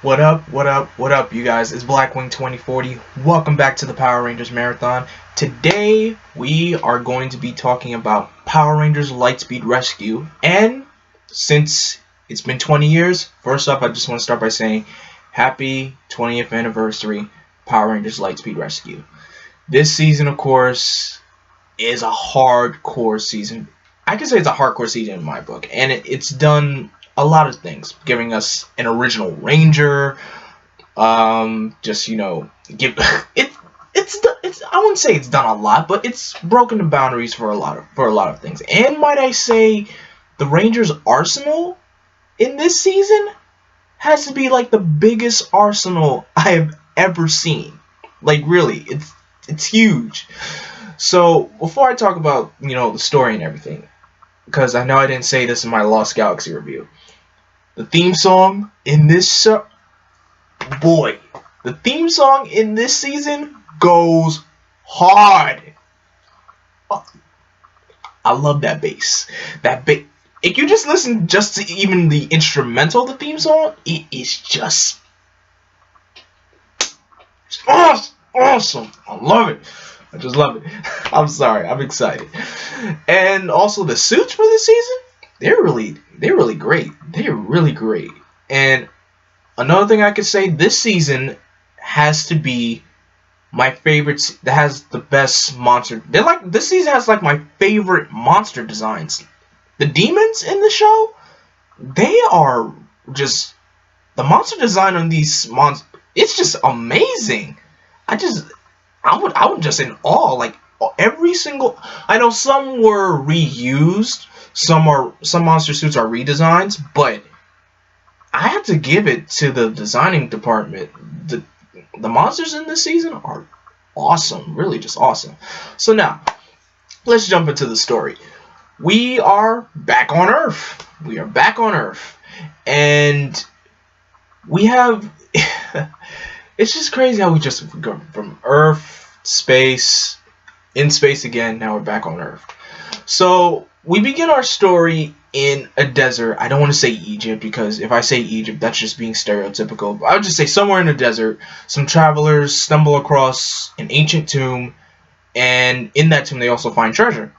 What up, what up, what up, you guys? It's Blackwing 2040. Welcome back to the Power Rangers Marathon. Today, we are going to be talking about Power Rangers Lightspeed Rescue. And since it's been 20 years, first up, I just want to start by saying happy 20th anniversary, Power Rangers Lightspeed Rescue. This season, of course, is a hardcore season. I can say it's a hardcore season in my book, and it's done a lot of things, giving us an original Ranger. Just give it. It's I wouldn't say it's done a lot, but it's broken the boundaries for a lot of things. And might I say, the Rangers' arsenal in this season has to be like the biggest arsenal I have ever seen. Like really, it's huge. So before I talk about the story and everything, because I know I didn't say this in my Lost Galaxy review, the theme song in this boy, the theme song in this season goes hard. I love that bass. That bass. If you just listen just to even the instrumental of the theme song, it is just awesome. I love it. I just love it. I'm sorry. I'm excited. And also the suits for this season, they're really great. They're really great. And another thing I could say, this season has to be my favorite. That has the best monster. This season has like my favorite monster designs. The demons in the show, they are just the monster design on these monsters. It's just amazing. I would just in awe. Like every single. I know some were reused. Some monster suits are redesigns, but I have to give it to the designing department. The monsters in this season are awesome, really just awesome. So now, let's jump into the story. We are back on Earth. We are back on Earth. And we have it's just crazy how we just go from Earth, space, in space again, now we're back on Earth. So we begin our story in a desert. I don't want to say Egypt, because if I say Egypt, that's just being stereotypical. I would just say somewhere in a desert, some travelers stumble across an ancient tomb, and in that tomb they also find treasure.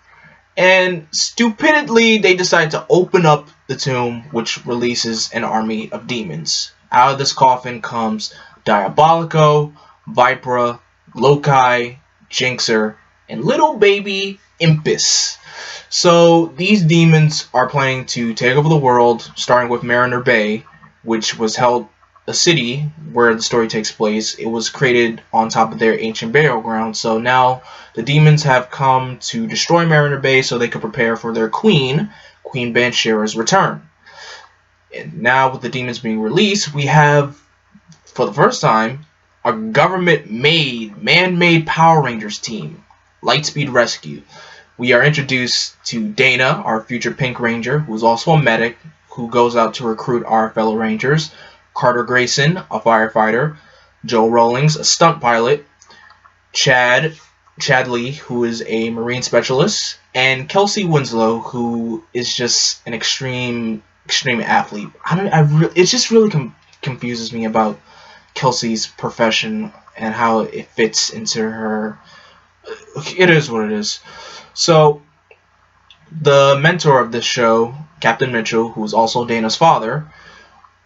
And stupidly, they decide to open up the tomb, which releases an army of demons. Out of this coffin comes Diabolico, Vipera, Loki, Jinxer, and little baby Impus. So these demons are planning to take over the world, starting with Mariner Bay, which was held a city where the story takes place. It was created on top of their ancient burial ground. So now the demons have come to destroy Mariner Bay so they could prepare for their queen, Queen Banshira's return. And now with the demons being released, we have, for the first time, a government-made, man-made Power Rangers team, Lightspeed Rescue. We are introduced to Dana, our future Pink Ranger, who is also a medic, who goes out to recruit our fellow Rangers. Carter Grayson, a firefighter. Joe Rowling's a stunt pilot. Chad Lee, who is a marine specialist. And Kelsey Winslow, who is just an extreme athlete. It just really confuses me about Kelsey's profession and how it fits into her. It is what it is. So, the mentor of this show, Captain Mitchell, who is also Dana's father,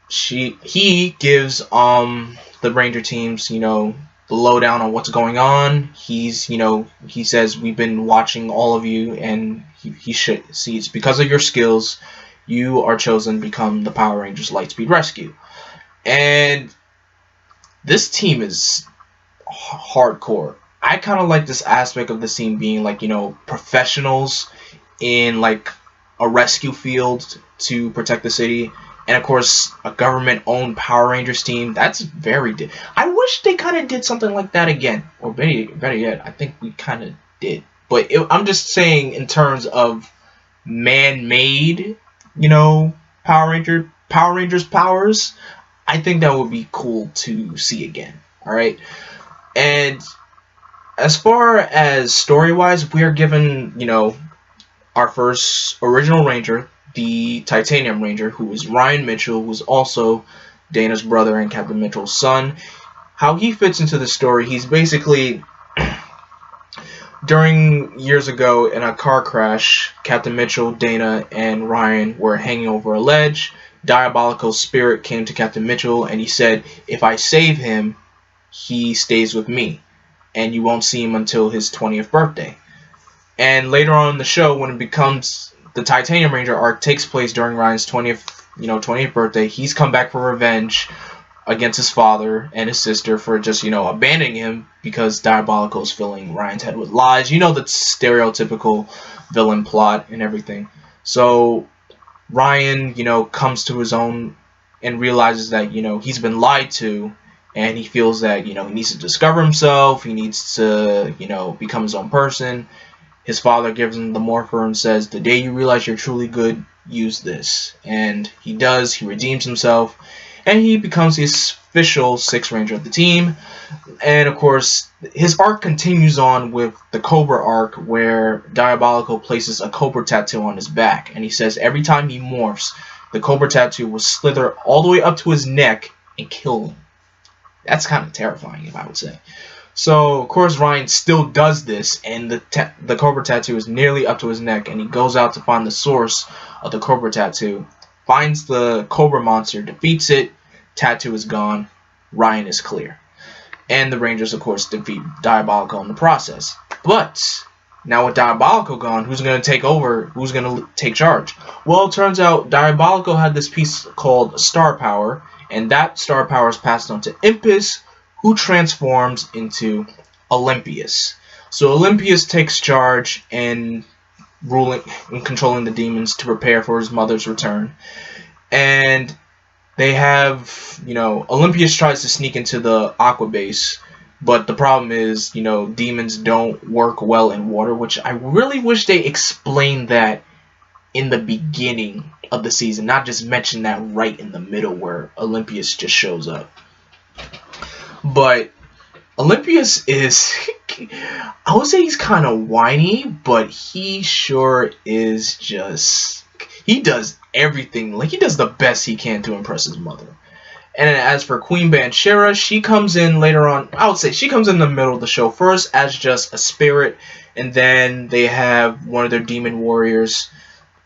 he gives the Ranger teams, the lowdown on what's going on. He says, we've been watching all of you, and he should see it's because of your skills you are chosen to become the Power Rangers Lightspeed Rescue. And this team is hardcore. I kind of like this aspect of the team being like, professionals in like a rescue field to protect the city. And of course, a government-owned Power Rangers team. That's very. I wish they kind of did something like that again. Or better yet, I think we kind of did. But I'm just saying in terms of man-made, Power Rangers powers. I think that would be cool to see again. All right, and as far as story-wise, we are given, our first original Ranger, the Titanium Ranger, who is Ryan Mitchell, who's also Dana's brother and Captain Mitchell's son. How he fits into the story, he's basically, during years ago in a car crash, Captain Mitchell, Dana, and Ryan were hanging over a ledge. Diabolical's spirit came to Captain Mitchell and he said, if I save him, he stays with me, and you won't see him until his 20th birthday. And later on in the show, when it becomes the Titanium Ranger arc takes place during Ryan's 20th birthday, he's come back for revenge against his father and his sister for just, abandoning him because Diabolical is filling Ryan's head with lies. The stereotypical villain plot and everything. So Ryan, comes to his own and realizes that, he's been lied to, and he feels that, he needs to discover himself, he needs to, become his own person. His father gives him the morpher and says, the day you realize you're truly good, use this. And he does, he redeems himself, and he becomes the official Sixth Ranger of the team. And of course, his arc continues on with the Cobra arc, where Diabolical places a Cobra tattoo on his back, and he says every time he morphs, the Cobra tattoo will slither all the way up to his neck and kill him. That's kind of terrifying, if I would say. So, of course, Ryan still does this, and the Cobra tattoo is nearly up to his neck, and he goes out to find the source of the Cobra tattoo, finds the Cobra monster, defeats it, tattoo is gone, Ryan is clear. And the Rangers, of course, defeat Diabolical in the process. But now with Diabolical gone, who's going to take over? Who's going to take charge? Well, it turns out Diabolical had this piece called Star Power, and that Star Power is passed on to Olympius, who transforms into Olympius. So Olympius takes charge and ruling and controlling the demons to prepare for his mother's return. And they have, Olympius tries to sneak into the Aqua base, but the problem is, demons don't work well in water, which I really wish they explained that in the beginning of the season, not just mention that right in the middle where Olympius just shows up. But Olympius is, I would say he's kind of whiny, but he sure is just, he does everything, he does the best he can to impress his mother. And as for Queen Banshera, she comes in later on, I would say she comes in the middle of the show first as just a spirit, and then they have one of their demon warriors,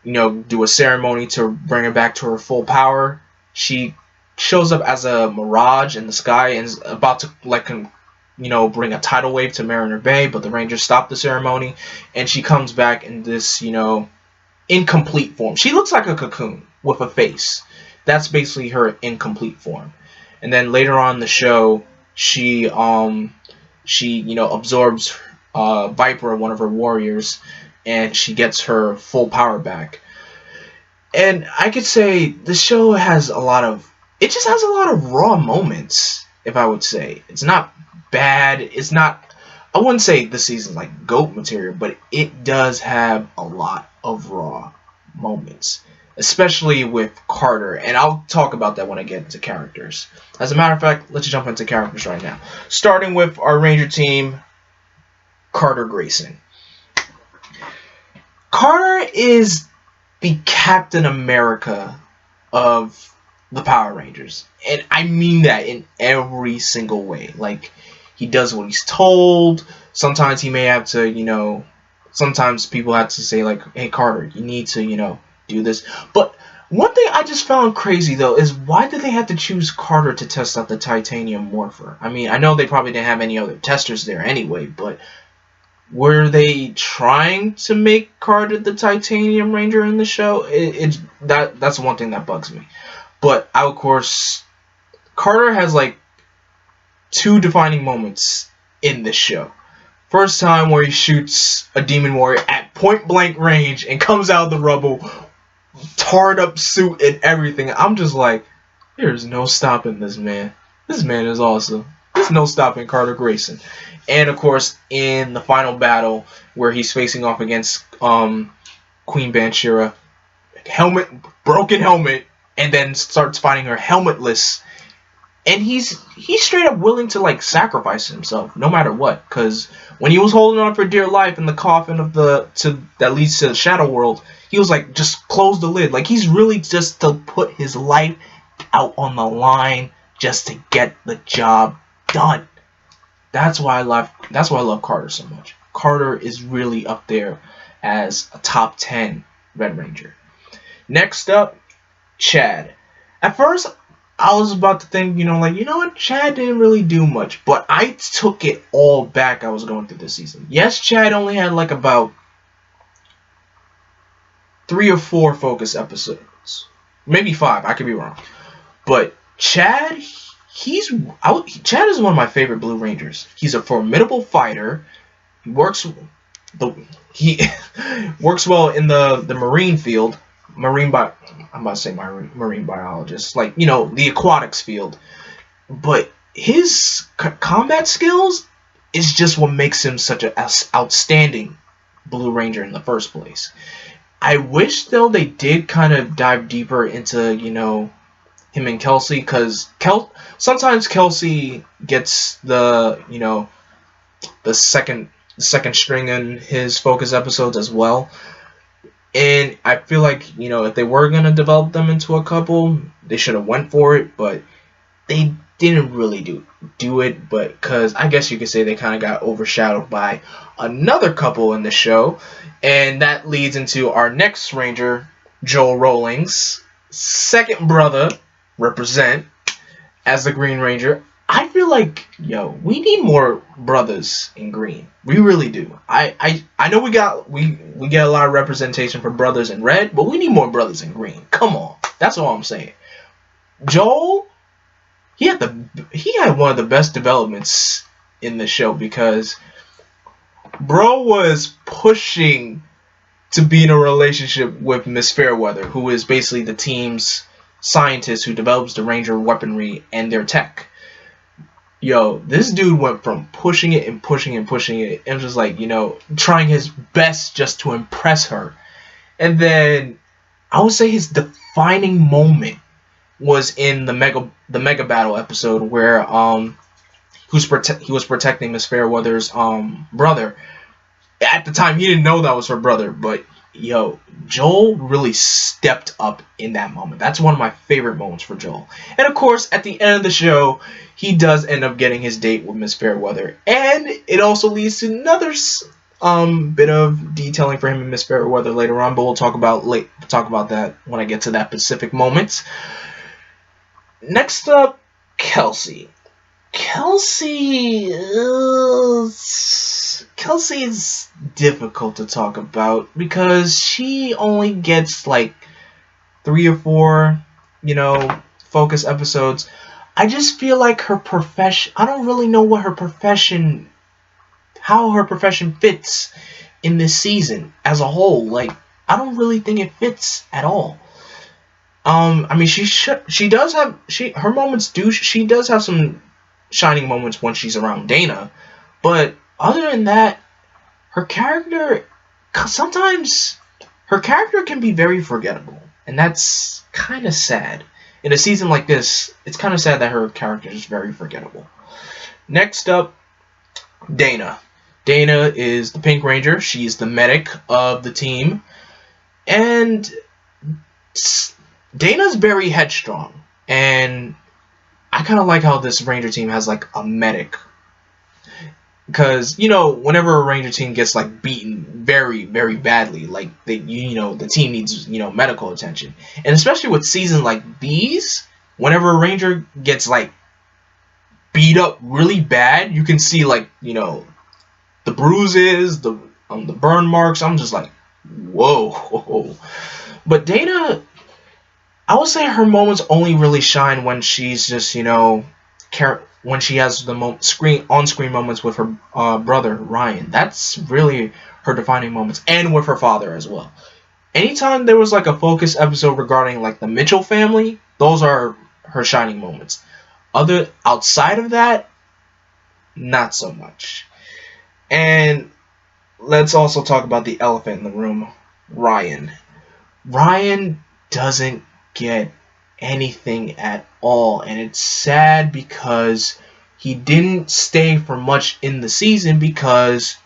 do a ceremony to bring her back to her full power. She shows up as a mirage in the sky and is about to bring a tidal wave to Mariner Bay, but the Rangers stop the ceremony, and she comes back in this incomplete form. She looks like a cocoon with a face. That's basically her incomplete form. And then later on in the show, she absorbs Vipera, one of her warriors, and she gets her full power back. And I could say the show has it just has a lot of raw moments, if I would say. It's not bad. It's not, I wouldn't say this season's like GOAT material, but it does have a lot of raw moments, especially with Carter. And I'll talk about that when I get into characters. As a matter of fact, let's jump into characters right now. Starting with our Ranger team, Carter Grayson. Carter is the Captain America of the Power Rangers, and I mean that in every single way. He does what he's told. Sometimes he may have to, sometimes people have to say hey Carter, you need to, do this. But one thing I just found crazy though is why did they have to choose Carter to test out the titanium morpher? I mean, I know they probably didn't have any other testers there anyway, but were they trying to make Carter the Titanium Ranger in the show? That's one thing that bugs me. But of course, Carter has two defining moments in this show. First time where he shoots a demon warrior at point blank range and comes out of the rubble, tarred up suit and everything. I'm just like, there's no stopping this man. This man is awesome. There's no stopping Carter Grayson. And of course, in the final battle where he's facing off against Queen Banshera, broken helmet, and then starts fighting her helmetless. And he's straight up willing to sacrifice himself no matter what, because when he was holding on for dear life in the coffin that leads to the Shadow World, he was just close the lid. He's really just to put his life out on the line just to get the job done. That's why I love Carter so much. Carter is really up there as a top 10 Red Ranger. Next up, Chad. At first, I was about to think, what, Chad didn't really do much, but I took it all back. I was going through this season. Yes, Chad only had like about 3 or 4 focus episodes, maybe 5. I could be wrong, but Chad, Chad is one of my favorite Blue Rangers. He's a formidable fighter. He works works well in the marine field. I'm about to say marine biologist, like, the aquatics field. But his combat skills is just what makes him such an outstanding Blue Ranger in the first place. I wish, though, they did kind of dive deeper into, him and Kelsey, because sometimes Kelsey gets the second string in his focus episodes as well. And I feel like, if they were going to develop them into a couple, they should have went for it, but they didn't really do it, but because I guess you could say they kind of got overshadowed by another couple in the show. And that leads into our next Ranger, Joel Rowling's second brother, represent, as the Green Ranger. I feel like, we need more brothers in green. We really do. I know we get a lot of representation for brothers in red, but we need more brothers in green. Come on. That's all I'm saying. Joel, he had one of the best developments in the show, because bro was pushing to be in a relationship with Miss Fairweather, who is basically the team's scientist who develops the Ranger weaponry and their tech. This dude went from pushing it and pushing and pushing it, and just like, trying his best just to impress her. And then I would say his defining moment was in the mega battle episode where he was protecting Miss Fairweather's brother. At the time, he didn't know that was her brother, but Joel really stepped up in that moment. That's one of my favorite moments for Joel. And of course, at the end of the show, he does end up getting his date with Miss Fairweather, and it also leads to another bit of detailing for him and Miss Fairweather later on. But we'll talk about that when I get to that specific moment. Next up, Kelsey. Kelsey is difficult to talk about because she only gets like 3 or 4, focus episodes. I just feel like her profession, I don't really know how her profession fits in this season as a whole. Like, I don't really think it fits at all. She does have some shining moments when she's around Dana, but other than that, sometimes her character can be very forgettable, and that's kind of sad. In a season like this, it's kind of sad that her character is very forgettable. Next up, Dana. Dana is the Pink Ranger. She's the medic of the team, and Dana's very headstrong, and I kind of like how this Ranger team has like a medic, because whenever a Ranger team gets like beaten very, very badly, like the team needs medical attention, and especially with seasons like these, whenever a Ranger gets like beat up really bad, you can see like the bruises, the burn marks. I'm just like, whoa. But Dana, I would say her moments only really shine when she's just, when she has the on-screen moments with her brother, Ryan. That's really her defining moments, and with her father as well. Anytime there was like a focus episode regarding like the Mitchell family, those are her shining moments. Outside of that, not so much. And let's also talk about the elephant in the room, Ryan. Ryan doesn't get anything at all, and it's sad because he didn't stay for much in the season because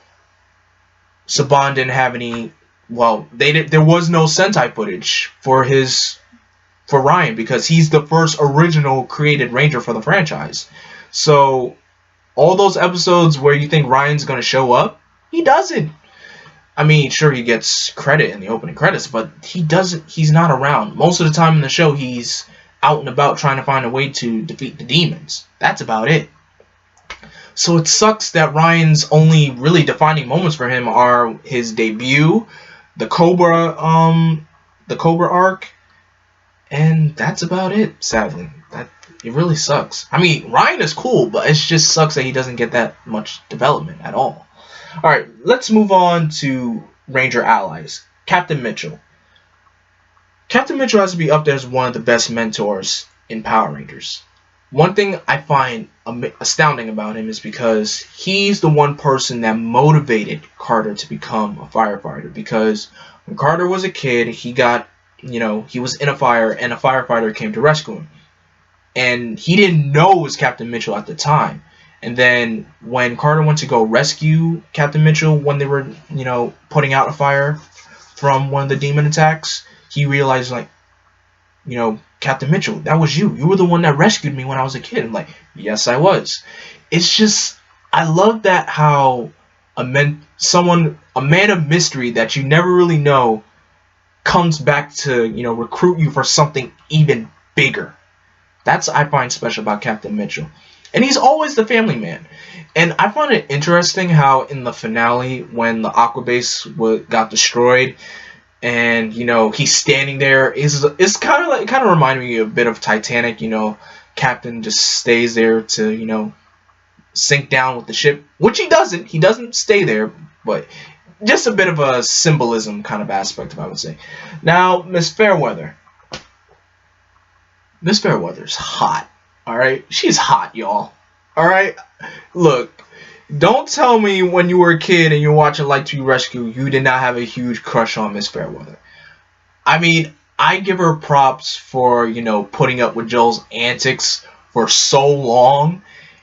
Saban didn't have any. Well, there was no Sentai footage for for Ryan because he's the first original created Ranger for the franchise. So all those episodes where you think Ryan's going to show up, he doesn't. I mean, sure, he gets credit in the opening credits, but he doesn't. He's not around. Most of the time in the show, he's out and about trying to find a way to defeat the demons. That's about it. So it sucks that Ryan's only really defining moments for him are his debut, the Cobra arc, and that's about it. Sadly, it really sucks. I mean, Ryan is cool, but it just sucks that he doesn't get that much development at all. All right, let's move on to Ranger allies. Captain Mitchell. Captain Mitchell has to be up there as one of the best mentors in Power Rangers. One thing I find astounding about him is because he's the one person that motivated Carter to become a firefighter. Because when Carter was a kid, he was in a fire and a firefighter came to rescue him. And he didn't know it was Captain Mitchell at the time. And then when Carter went to go rescue Captain Mitchell when they were, putting out a fire from one of the demon attacks, he realized, Captain Mitchell, that was you. You were the one that rescued me when I was a kid. I'm like, yes, I was. It's just, I love that how a man of mystery that you never really know comes back to, recruit you for something even bigger. That's what I find special about Captain Mitchell. And he's always the family man. And I find it interesting how in the finale, when the Aqua Base got destroyed, and he's standing there, it's kind of reminding me a bit of Titanic. Captain just stays there to sink down with the ship, which he doesn't. He doesn't stay there, but just a bit of a symbolism kind of aspect, I would say. Now, Miss Fairweather. Miss Fairweather's hot. Alright? She's hot, y'all. Alright? Look, don't tell me when you were a kid and you're watching Lightspeed Rescue, you did not have a huge crush on Miss Fairweather. I mean, I give her props for, putting up with Joel's antics for so long.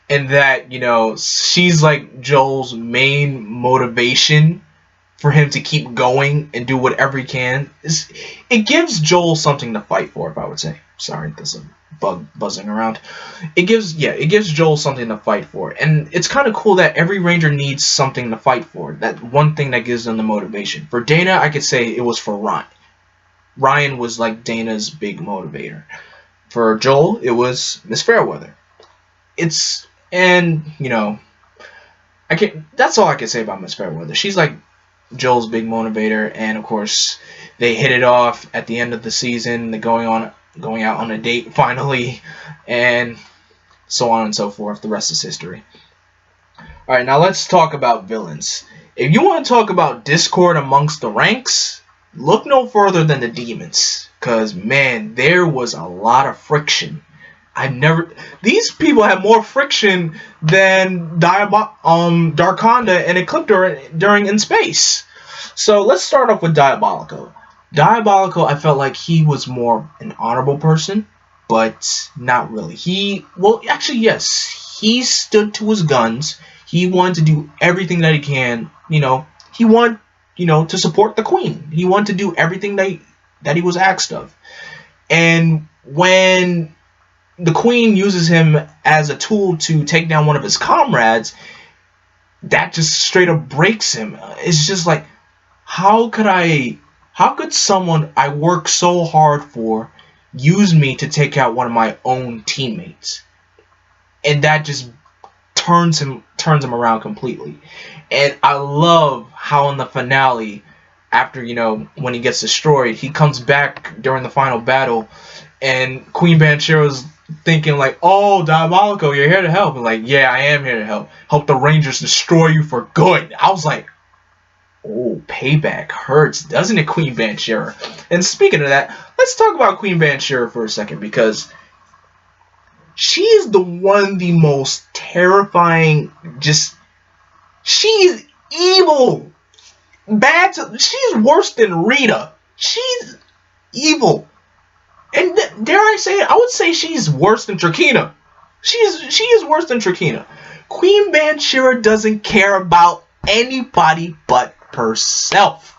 And that, she's like Joel's main motivation for him to keep going and do whatever he can. It gives Joel something to fight for, if I would say. Sorry, there's a bug buzzing around. It gives Joel something to fight for. And it's kind of cool that every Ranger needs something to fight for. That one thing that gives them the motivation. For Dana, I could say it was for Ryan. Ryan was like Dana's big motivator. For Joel, it was Miss Fairweather. That's all I can say about Miss Fairweather. She's like Joel's big motivator, and of course they hit it off at the end of the season. They're going out on a date finally, and so on and so forth. The rest is history. Alright, now let's talk about villains. If you want to talk about discord amongst the ranks, look no further than the demons. Because, man, there was a lot of friction. These people had more friction than Darkonda and Ecliptor during In Space. So let's start off with Diabolico. Diabolico, I felt like he was more an honorable person, but not really. Yes, he stood to his guns. He wanted to do everything that he can. He wanted, to support the Queen. He wanted to do everything that he was asked of. And when the Queen uses him as a tool to take down one of his comrades, that just straight up breaks him. It's just like, how could someone I work so hard for use me to take out one of my own teammates? And that just turns him around completely. And I love how in the finale, after, when he gets destroyed, he comes back during the final battle, and Queen Banshira's thinking like, oh, Diabolico, you're here to help. And like, yeah, I am here to help the Rangers destroy you for good. I was like, oh, payback hurts, doesn't it, Queen Banshira? And speaking of that, let's talk about Queen Banshira for a second, because she is the most terrifying, she's evil. She's worse than Rita. She's evil. And dare I say it, I would say she's worse than Trakina. She is worse than Trakina. Queen Banshira doesn't care about anybody but herself.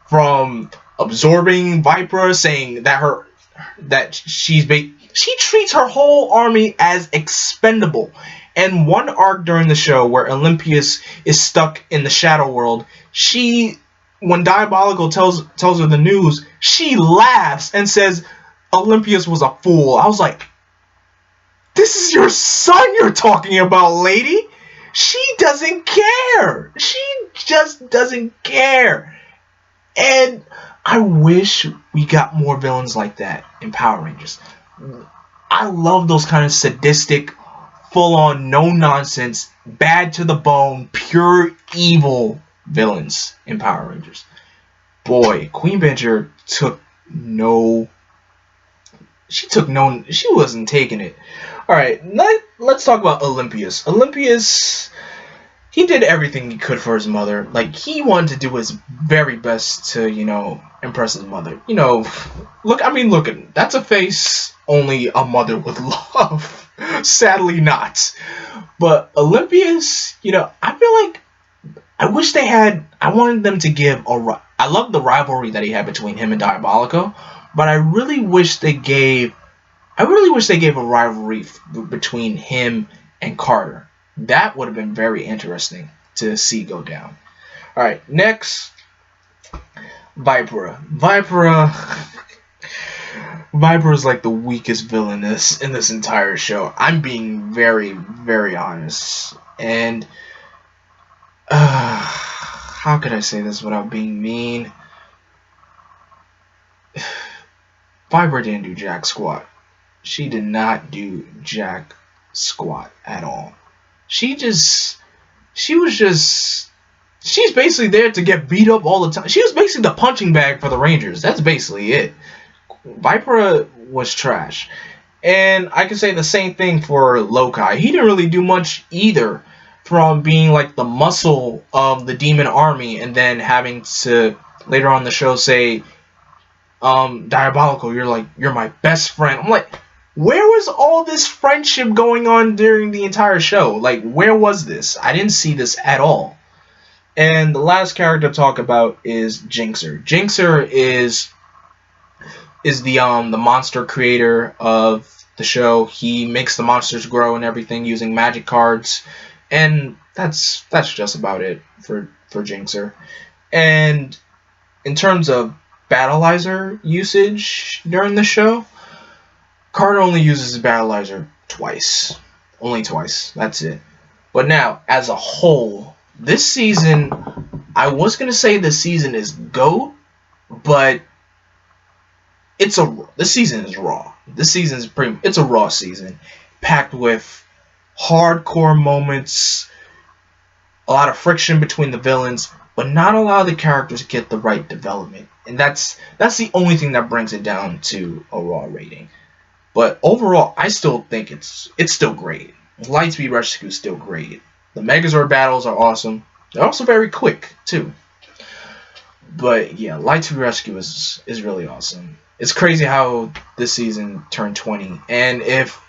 From absorbing Vipera, saying that that she treats her whole army as expendable. And one arc during the show where Olympius is stuck in the shadow world, when Diabolical tells her the news, she laughs and says Olympius was a fool. I was like, this is your son you're talking about, lady. She doesn't care. She just doesn't care. And I wish we got more villains like that in Power Rangers. I love those kind of sadistic, full-on, no-nonsense, bad to the bone, pure evil villains in Power Rangers. Boy, Queen Badger she wasn't taking it. Alright, let's talk about Olympius. Olympius, he did everything he could for his mother. Like, he wanted to do his very best to, impress his mother. Look at him. That's a face only a mother would love. Sadly not. But Olympius, I feel like I wanted them to I love the rivalry that he had between him and Diabolico, but I really wish they gave a rivalry between him and Carter. That would have been very interesting to see go down. Alright, next, Vipera. Vipera is like the weakest villain in this entire show. I'm being very, very honest. And how could I say this without being mean? Vipera didn't do jack squat. She did not do jack squat at all. She's basically there to get beat up all the time. She was basically the punching bag for the Rangers. That's basically it. Vipera was trash. And I can say the same thing for Lokai. He didn't really do much either, from being like the muscle of the demon army and then having to later on in the show say, Diabolical, you're my best friend. I'm like, where was all this friendship going on during the entire show? Like, where was this? I didn't see this at all. And the last character to talk about is Jinxer. Jinxer is the monster creator of the show. He makes the monsters grow and everything using magic cards. And that's just about it for Jinxer. And in terms of Battleizer usage during the show, Carter only uses Battleizer twice. Only twice. That's it. But now, as a whole, this season, I was going to say this season is GOAT, but this season is raw. This season is it's a raw season, packed with hardcore moments, a lot of friction between the villains, but not a lot of the characters get the right development. And that's the only thing that brings it down to a raw rating. But overall, I still think it's still great. Lightspeed Rescue is still great. The Megazord battles are awesome. They're also very quick, too. But yeah, Lightspeed Rescue is really awesome. It's crazy how this season turned 20. And if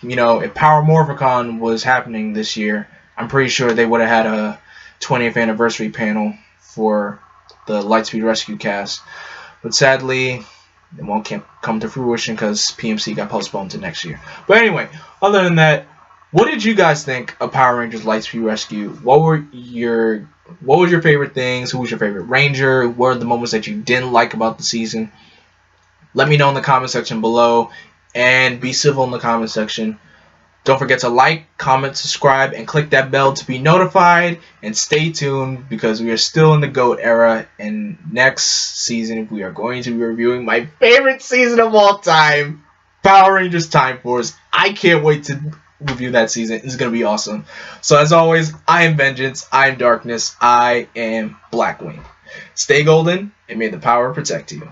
Power Morphicon was happening this year, I'm pretty sure they would have had a 20th anniversary panel for the Lightspeed Rescue cast. But sadly, it won't come to fruition because PMC got postponed to next year. But anyway, other than that, what did you guys think of Power Rangers Lightspeed Rescue? What was your favorite things? Who was your favorite Ranger? What are the moments that you didn't like about the season? Let me know in the comment section below, and be civil in the comment section. Don't forget to like, comment, subscribe, and click that bell to be notified. And stay tuned, because we are still in the GOAT era. And next season, we are going to be reviewing my favorite season of all time, Power Rangers Time Force. I can't wait to review that season. It's going to be awesome. So as always, I am Vengeance, I am Darkness, I am Blackwing. Stay golden, and may the power protect you.